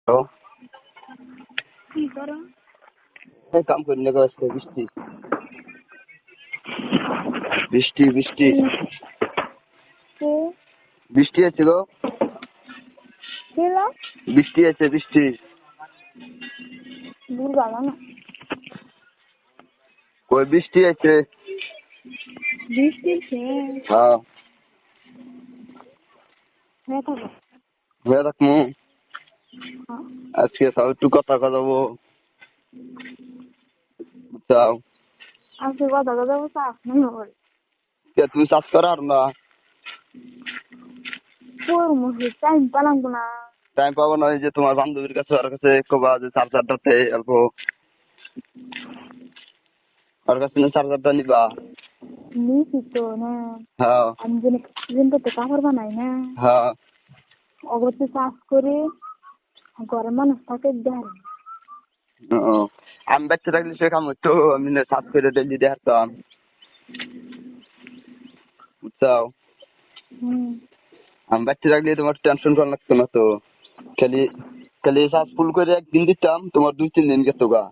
Hello, কি করো? এই কাম করি না গো, আজকে বৃষ্টি বৃষ্টি বৃষ্টি কে বৃষ্টি আছে গো, ছিল? বৃষ্টি আছে বৃষ্টি। ভুল ভালো না। কই বৃষ্টি আছে? বৃষ্টির সে হ্যাঁ, হয়ে থাকে। হয়ে থাকমু। হ্যাঁ। আজকে তাও একটু কথা যাবো, বুঝছাও? আজকে কথা কথা বলতে মনে করে কে তুমি চাষ করো আর না? তোর মুখে টাইম পেলাম না। টাইম পাবো না, ওই যে তোমার বান্ধবীর কাছে ওর কাছে কবা যে চার্জারটাতে অল্প, ওর কাছে চার্জারটা নিবা। নিছি তো না, হ্যাঁ আমি যেন তো কাপড় বানাই না, হ্যাঁ। অগরতে চাষ করে ঘরের মানুষ থাকে দেয়। ও, আমি বাচ্চা থাকলে সে কাম হইতো, আমি না চাষ করে ডেলি দেখাতাম, বুঝছাও? আমি বাচ্চা থাকলে তোমার টেনশন করা লাগতো না তো। খালি খালি শ্বাস ফুল করে একদিন দিতাম, তোমার 2-3 দিন গেতো গা।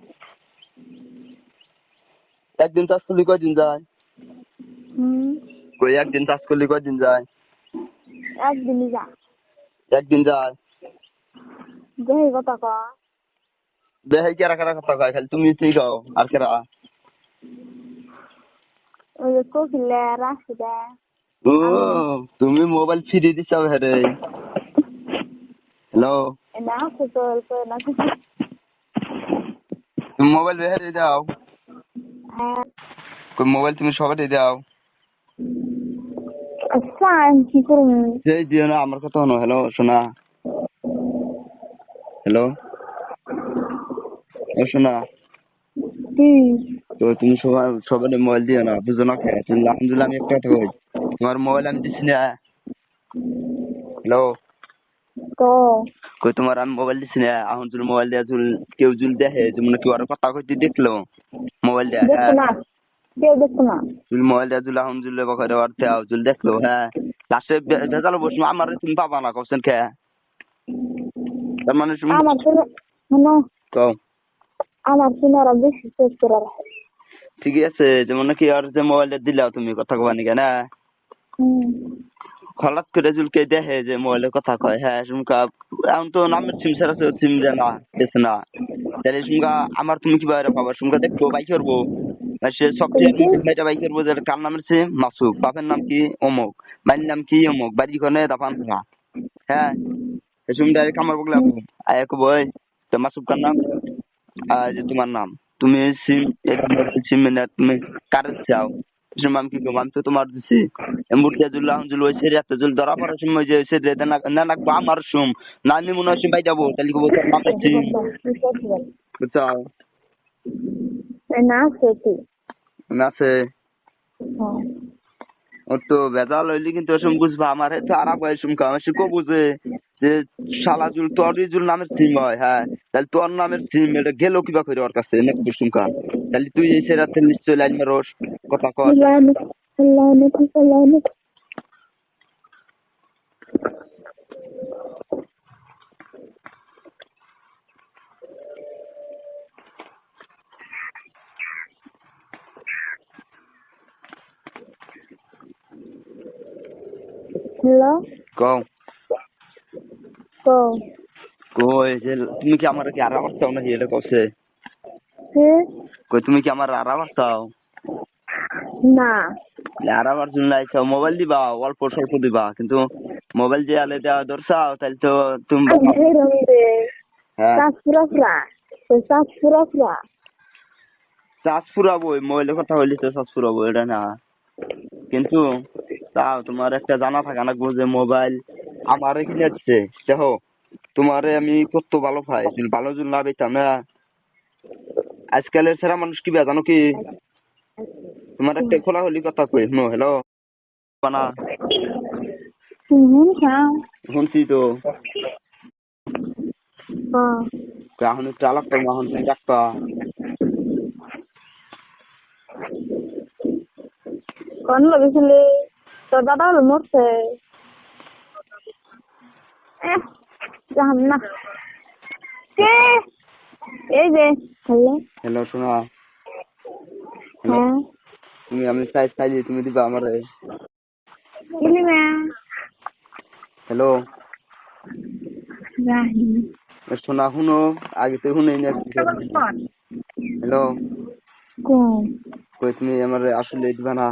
একদিন চাষ করলে কয়দিন যায়? কই একদিন চাষ করলে কয়দিন যায়? একদিনই যা একদিন যায়। দেখি কথা কয়। দেখাই কেরা কেরা কথা কয়, খালি তুমি ঠিক হও আর কেরা? ওই যে কোকিলে রাখছে দেয়। ও, তুমি মোবাইল ফিরিয়ে দিচ্ছাও হেরে। হ্যালো, না আছে তো না কিছু। তুমি মোবাইল বেহারে দাও। হ্যাঁ। কই মোবাইল তুমি সবাই দাও। আচ্ছা আমি কি করবো? সেই দিও না, আমার কথা শোনো। হ্যালো শোনা, হ্যালো, ও শোনা। কি? তো তুমি সবাই সবাই মোবাইল দিও না, বুঝো না খেয়ে। আলহামদুলিল্লাহ, আমি একটা কথা কই, তোমার মোবাইল আমি দিচ্ছি না। হ্যালো, তো কই তোমার আমি মোবাইল দিচ্ছি না। এখন যদি মোবাইল দেওয়া কেউ যদি দেখে যে মনে কি ওর কথা কইতে দেখলো মোবাইল দেয়া, দেখতো হ্যাঁ। না, কেউ দেখতো না। তুমি মোবাইল দেওয়া যদি আলহামদুলিল্লাহ বকারে ওর দেওয়া যদি দেখলো, হ্যাঁ, লাস্টে ভেজালো বসবো আমার, তুমি পাবা না কোশ্চেন খেয়ে। তার মানে তুমি আমার ছেলে শোনো, কও। আমার ছেলেরা বেশি চেক করে রাখে। ঠিকই আছে, যেমন নাকি আর যে মোবাইলটা দিলাও তুমি কথা কবা নাকি না, হুম। হঠাৎ করে জুলকে দেখে যে মোবাইলের কথা কয়, হ্যাঁ সুমকা এখন তো নামের সিম ছাড়া সিম দেয় না, দিচ্ছে না। তাহলে সুমকা আমার তুমি কি বাইরে পাবা? সুমকা দেখবো বাই করবো, আর সে সফটওয়্যার কিন্তু মেয়েটা বাই করবো যে কার নামের সিম মাসুক, বাপের নাম কি অমুক, বাড়ির নাম কি অমুক, বাড়ি কোনে দাপান না, হ্যাঁ। সুম ডাইরেক্ট আমার বগলে আপু আয় বই, তো মাসুক কার নাম, আর যে তোমার নাম, তুমি সিম সিম না তুমি কার চাও? আমি কি করবো? আমি তো তোমার দিছি এমবুটিয়া জুল আহন জুল ওই সেরি এত জুল ধরা পড়ার সময় যে সে না নাকবো আমার সুম, না আমি মনে হয় বাই যাবো, তাহলে কি তোর নাম সিম, বুঝছাও? না সত্যি। আছে হ্যাঁ। ওর তো ভেজাল হইলি কিন্তু এসম বুঝবা আমার তো আরাপ হয় এসম কাম সে কো বুঝে যে শালা জুল তোরই জুল নামের সিম হয়, হ্যাঁ। তাহলে তোর নামের সিম এটা গেল কিবা করে ওর কাছে নাকি কুসুম কাম, তাহলে তুই এই সেরাতে নিশ্চয় লাইন মারোস, কথা কর। হ্যালো। কও। তো কই যে তুমি কি আমার কি আরাবার চাও নাকি এটা কছে? কে? কই তুমি কি আমার আরাবার চাও? না। আরাবার জন্য আইছাও, মোবাইল দিবা অল্প স্বল্প দিবা, কিন্তু মোবাইল যে আলে দেওয়া দরছাও তাহলে তো তুমি হ্যাঁ চাষ পুরা পুরা, চাষ পুরা পুরা। চাষ ফুরাবো, মোবাইলের কথা হইলে তো চাষ ফুরাবো এটা না, কিন্তু তাও তোমার একটা জানা থাকা না যে মোবাইল আমার এখানে দিচ্ছে, দেখো তোমারে আমি কত ভালো পাই, যদি ভালো যদি না পেতাম না, আজকালের সেরা মানুষ কি জানো কি? তোমার একটা খোলা হলি কথা কই নো, হ্যালো না, হুম খাও। শুনছি তো, হ্যাঁ। এখন একটু আলাপ করবো, এখন তুমি রাখবা। কোন লগেছিলি? তোর দাদা হলো মরছে। জাহান না। কে এই যে হ্যালো হ্যালো শোনা, হ্যালো, হ্যাঁ তুমি আমি চাইলে তুমি দিবা আমারে। ইলি মা হ্যালো রাহি শোনা, শুনো, আগে তো শুনেই না। হ্যালো, কোন কই তুমি আমারে আসলে দিবা না?